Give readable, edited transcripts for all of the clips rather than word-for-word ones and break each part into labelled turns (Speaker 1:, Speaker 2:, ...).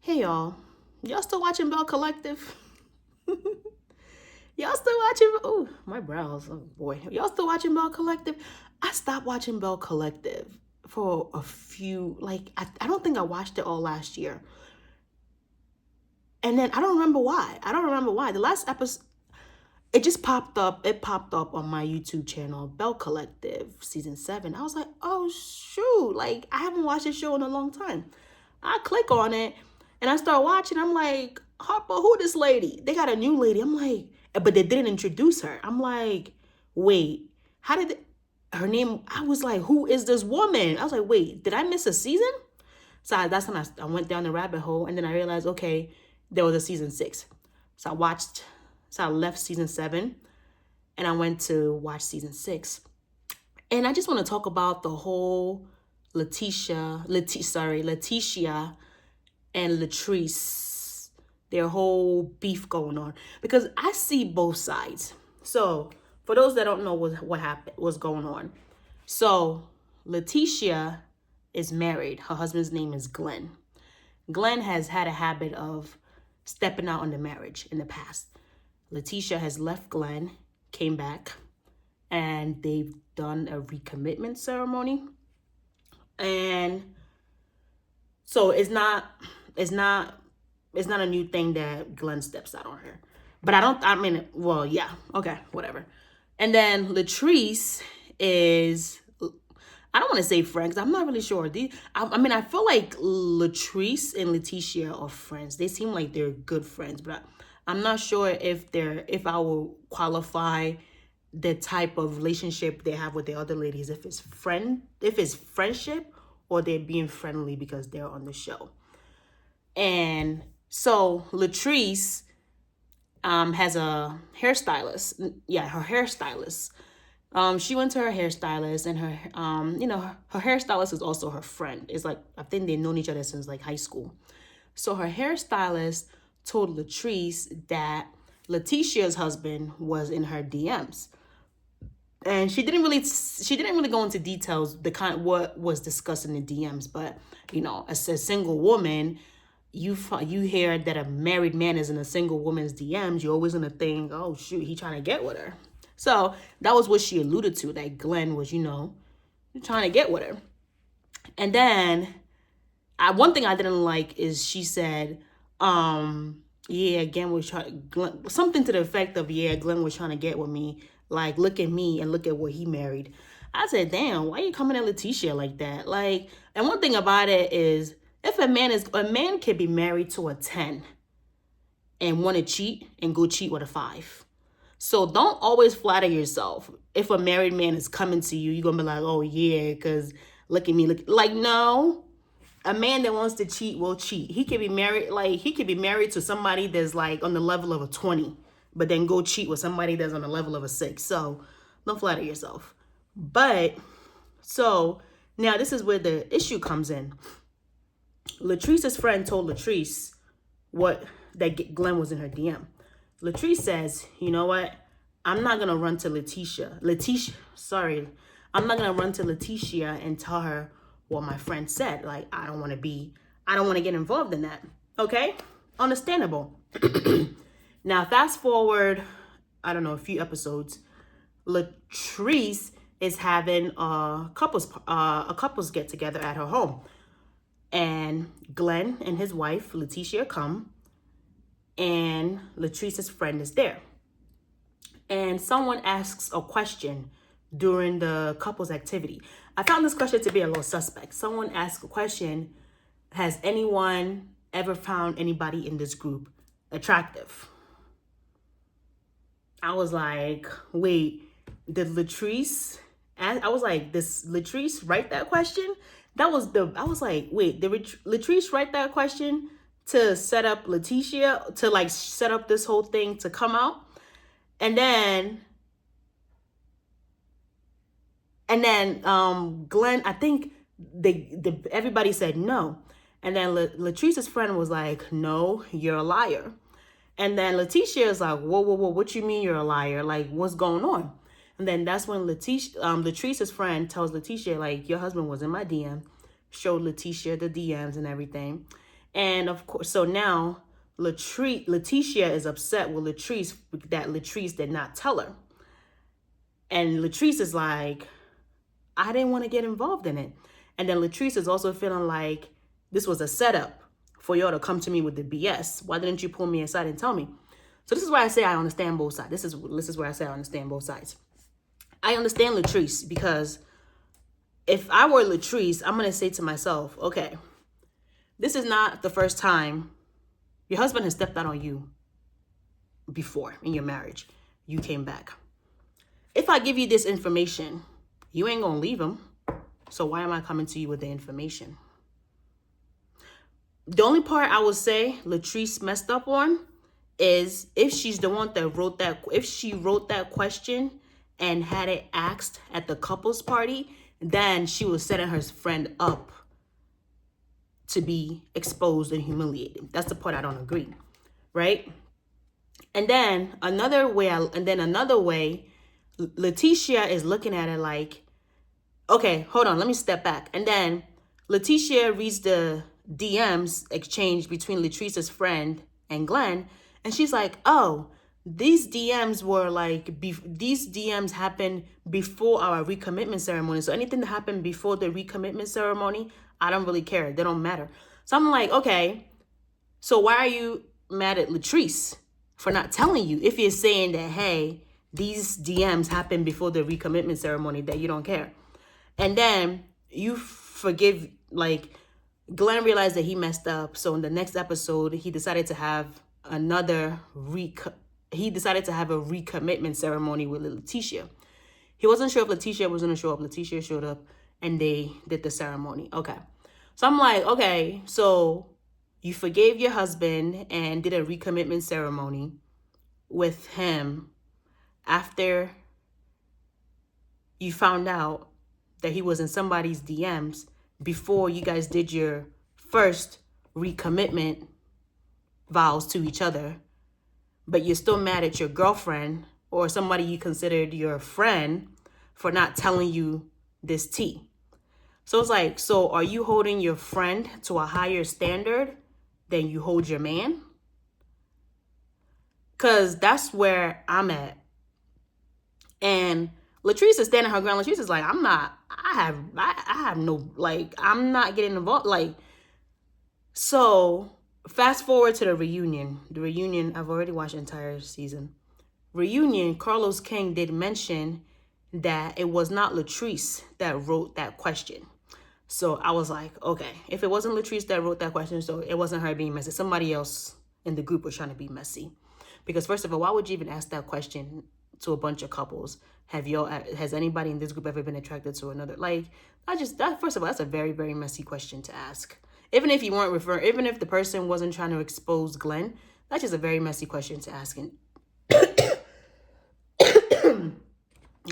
Speaker 1: Hey y'all, y'all still watching Bell Collective? Y'all still watching? Oh, my brows. Oh boy, y'all still watching Bell Collective? I stopped watching Bell Collective for a few. I don't think I watched it all last year, and then I don't remember why. I don't remember why. The last episode, it just popped up. It popped up on my YouTube channel, Bell Collective season 7. I was like, oh shoot! Like I haven't watched this show in a long time. I click on it and I start watching. I'm like, Harper, who this lady? They got a new lady. I'm like, but they didn't introduce her. I'm like, wait, how did her name? I was like, who is this woman? I was like, wait, did I miss a season? That's when I went down the rabbit hole, and then I realized, okay, there was a season 6. So I left season 7 and I went to watch season 6. And I just want to talk about the whole Lateshia and Latrice, their whole beef going on, because I see both sides. So for those that don't know what happened, what's going on. So Lateshia is married. Her husband's name is Glenn. Glenn has had a habit of stepping out on the marriage in the past. Lateshia has left Glenn, came back, and they've done a recommitment ceremony. And so it's not a new thing that Glenn steps out on her. But yeah, okay, whatever. And then Latrice is, I don't want to say friends. I'm not really sure. I feel like Latrice and Lateshia are friends. They seem like they're good friends, but I'm not sure if I will qualify the type of relationship they have with the other ladies, if it's friendship or they're being friendly because they're on the show. And so Latrice has a hairstylist. Yeah, her hairstylist. She went to her hairstylist, and her hairstylist is also her friend. It's like, I think they've known each other since like high school. So her hairstylist told Latrice that Lateshia's husband was in her DMs. And she didn't really go into details what was discussed in the DMs, but as a single woman, you hear that a married man is in a single woman's DMs, you're always gonna think, oh shoot, he trying to get with her. So that was what she alluded to, that Glenn was, trying to get with her. And then one thing I didn't like is she said, yeah, Glenn was something to the effect of, yeah, Glenn was trying to get with me. Like, look at me and look at what he married. I said, damn, why are you coming at Lateshia like that? Like, and one thing about it is, if a man can be married to a 10 and want to cheat and go cheat with a 5. So don't always flatter yourself. If a married man is coming to you, you're going to be like, oh yeah, because look at me. Like, no. A man that wants to cheat will cheat. He could be married to somebody that's like on the level of a 20, but then go cheat with somebody that's on the level of a 6. So don't flatter yourself. But so now this is where the issue comes in. Latrice's friend told Latrice that Glenn was in her DM. Latrice says, you know what? I'm not going to run to I'm not going to run to Lateshia and tell her what my friend said. Like, I don't want to get involved in that. Okay? Understandable. Now, fast forward, I don't know, a few episodes. Latrice is having a couples get together at her home. And Glenn and his wife, Lateshia, come. And Latrice's friend is there. And someone asks a question during the couple's activity. I found this question to be a little suspect. Someone asked a question, has anyone ever found anybody in this group attractive? I was like, wait, did Latrice ask? I was like, does Latrice write that question? I was like, wait, did Latrice write that question to set up Lateshia, to like set up this whole thing to come out? And then Glenn, I think everybody said no. And then Latrice's friend was like, no, you're a liar. And then Lateshia is like, whoa, what you mean you're a liar? Like, what's going on? And then that's when Latrice's friend tells Lateshia, like, your husband was in my DM, showed Lateshia the DMs and everything. And of course, so now Lateshia is upset with Latrice that Latrice did not tell her. And Latrice is like, I didn't want to get involved in it. And then Latrice is also feeling like this was a setup for y'all to come to me with the BS. Why didn't you pull me aside and tell me? So this is why I say I understand both sides. This is where I say I understand both sides. I understand Latrice because if I were Latrice, I'm going to say to myself, okay, this is not the first time your husband has stepped out on you before in your marriage. You came back. If I give you this information, you ain't going to leave him. So why am I coming to you with the information? The only part I would say Latrice messed up on is if she's the one that wrote that, if she wrote that question and had it asked at the couples party, then she was setting her friend up to be exposed and humiliated. That's the part I don't agree, right? And then another way, Lateshia is looking at it like, okay, hold on, let me step back. And then Lateshia reads the DMs exchange between Latrice's friend and Glenn, and she's like, oh, these DMs were like, these DMs happened before our recommitment ceremony. So anything that happened before the recommitment ceremony, I don't really care. They don't matter. So I'm like, okay, so why are you mad at Latrice for not telling you if you're saying that, hey, these DMs happened before the recommitment ceremony, that you don't care? And then you forgive, like, Glenn realized that he messed up. So in the next episode, he decided to have a recommitment ceremony with Lateshia. He wasn't sure if Lateshia was going to show up. Lateshia showed up and they did the ceremony. Okay. So I'm like, okay, so you forgave your husband and did a recommitment ceremony with him after you found out that he was in somebody's DMs before you guys did your first recommitment vows to each other, but you're still mad at your girlfriend or somebody you considered your friend for not telling you this tea. So it's like, so are you holding your friend to a higher standard than you hold your man? Because that's where I'm at. And Latrice is standing her ground. Latrice is like, I'm not getting involved. Like, so fast forward to the reunion. The reunion, I've already watched the entire season. Reunion, Carlos King did mention that it was not Latrice that wrote that question. So I was like, okay, if it wasn't Latrice that wrote that question, so it wasn't her being messy. Somebody else in the group was trying to be messy. Because first of all, why would you even ask that question to a bunch of couples? Has anybody in this group ever been attracted to another? Like, first of all, that's a very, very messy question to ask. Even if you weren't even if the person wasn't trying to expose Glenn, that's just a very messy question to ask. And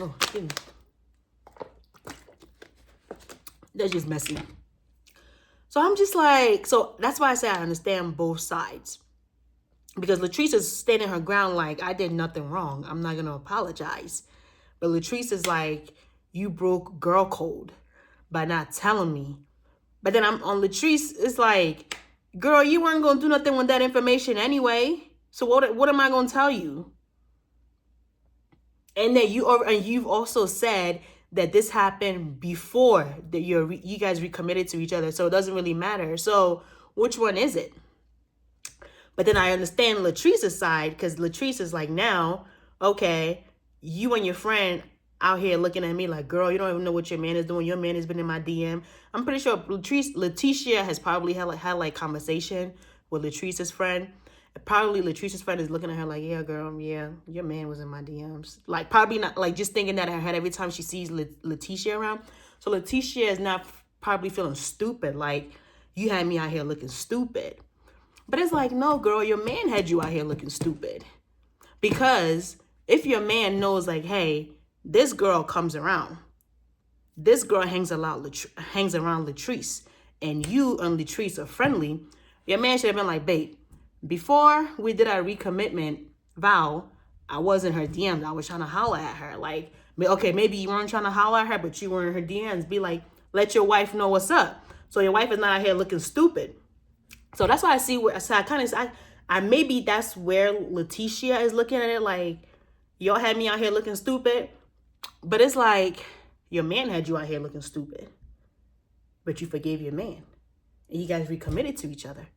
Speaker 1: oh, excuse me. That's just messy. So I'm just like, so that's why I say I understand both sides. Because Latrice is standing her ground like, I did nothing wrong. I'm not going to apologize. But Latrice is like, you broke girl code by not telling me. But then I'm on Latrice, it's like, girl, you weren't going to do nothing with that information anyway. So what am I going to tell you? And then you've also said that this happened before that you guys recommitted to each other. So it doesn't really matter. So which one is it? But then I understand Latrice's side, because Latrice is like, now, okay, you and your friend out here looking at me like, girl, you don't even know what your man is doing. Your man has been in my DM. I'm pretty sure Lateshia has probably had conversation with Latrice's friend. Probably Latrice's friend is looking at her like, yeah, girl, yeah, your man was in my DMs. Like, probably not, like, just thinking that in her head every time she sees Lateshia around. So Lateshia is not probably feeling stupid. Like, you had me out here looking stupid. But it's like, no, girl, your man had you out here looking stupid. Because if your man knows, like, hey, this girl comes around. This girl hangs around Latrice. And you and Latrice are friendly. Your man should have been like, babe, before we did our recommitment vow, I was in her DMs. I was trying to holler at her. Like, okay, maybe you weren't trying to holler at her, but you were in her DMs. Be like, let your wife know what's up. So your wife is not out here looking stupid. So that's why I see where, so I kind of, I maybe that's where Lateshia is looking at it, like, y'all had me out here looking stupid. But it's like, your man had you out here looking stupid, but you forgave your man, and you guys recommitted to each other.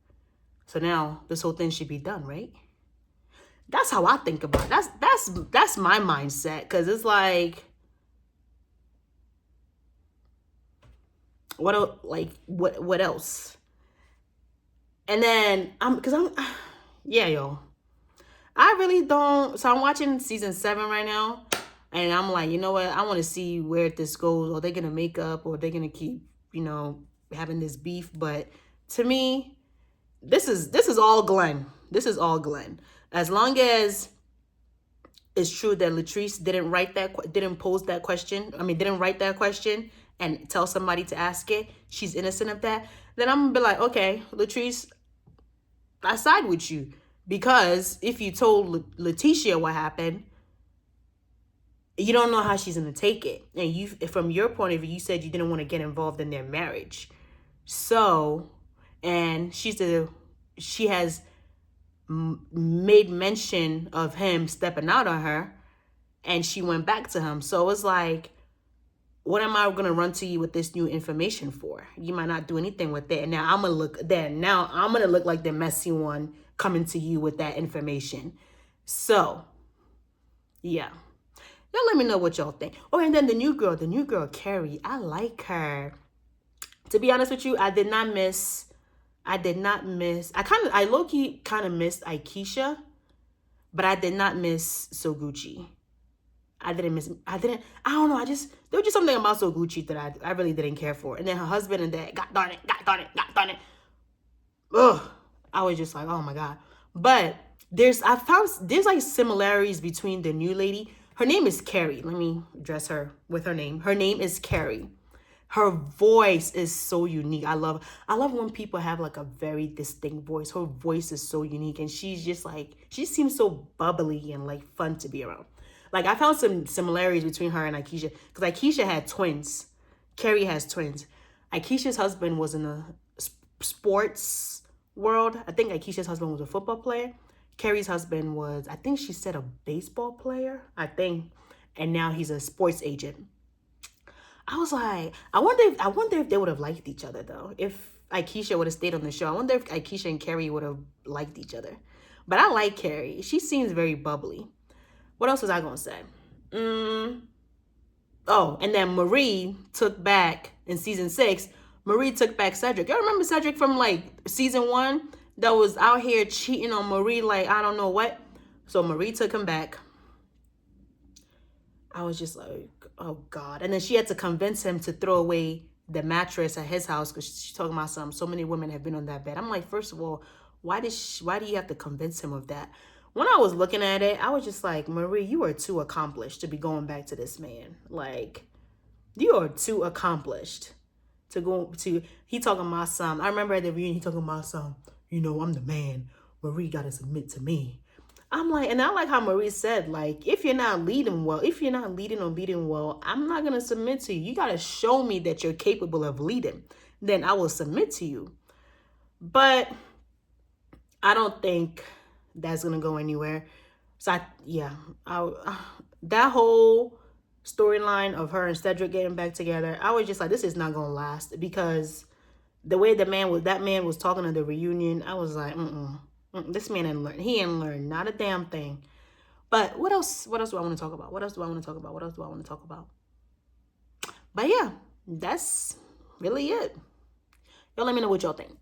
Speaker 1: So now this whole thing should be done, right? That's how I think about it. That's my mindset, because it's like, what else? And then yeah, yo, I really don't. So I'm watching season 7 right now, and I'm like, you know what? I want to see where this goes. Are they gonna make up, or are they gonna keep, having this beef? But to me, this is all Glenn. This is all Glenn. As long as it's true that Latrice didn't pose that question. I mean, didn't write that question and tell somebody to ask it. She's innocent of that. Then I'm gonna be like, okay, Latrice, I side with you, because if you told Lateshia what happened, you don't know how she's gonna take it. And you, from your point of view, you said you didn't want to get involved in their marriage. So, and she has made mention of him stepping out on her, and she went back to him. So it's like, what am I gonna run to you with this new information for? You might not do anything with it. And now I'm gonna look like the messy one coming to you with that information. So, yeah. Y'all let me know what y'all think. Oh, and then the new girl, Carrie. I like her. To be honest with you, I low-key kind of missed Aikisha, but I did not miss Soguchi. I don't know, there was just something about Soguchi that I really didn't care for. And then her husband and that, God darn it. Ugh. I was just like, oh my God. But there's like similarities between the new lady. Her name is Carrie. Let me address her with her name. Her name is Carrie. Her voice is so unique. I love when people have like a very distinct voice. Her voice is so unique, and she's just like, she seems so bubbly and like fun to be around. Like, I found some similarities between her and Aikisha, because Aikisha had twins. Carrie has twins. Aikisha's husband was in a sports world. I think Aikisha's husband was a football player. Carrie's husband was, I think she said, a baseball player, I think. And now he's a sports agent. I was like, I wonder if they would have liked each other, though. If Aikisha would have stayed on the show, I wonder if Aikisha and Carrie would have liked each other. But I like Carrie. She seems very bubbly. What else was I going to say? Oh, and then Marie took back, in season 6, Marie took back Cedric. Y'all remember Cedric from like season 1 that was out here cheating on Marie like I don't know what? So Marie took him back. I was just like, oh God. And then she had to convince him to throw away the mattress at his house, because she's talking about so many women have been on that bed. I'm like, first of all, why do you have to convince him of that? When I was looking at it, I was just like, Marie, you are too accomplished to be going back to this man. Like, you are too accomplished to go to. He talking about some. I remember at the reunion, he talking about some, I'm the man. Marie got to submit to me. I'm like, and I like how Marie said, like, if you're not leading well, if you're not leading or leading well, I'm not going to submit to you. You got to show me that you're capable of leading. Then I will submit to you. But I don't think that's going to go anywhere. So, that whole storyline of her and Cedric getting back together, I was just like, this is not going to last, because the way that man was talking at the reunion, I was like, this man ain't learned. He ain't learned not a damn thing. But what else do I want to talk about? What else do I want to talk about? But yeah, that's really it. Y'all let me know what y'all think.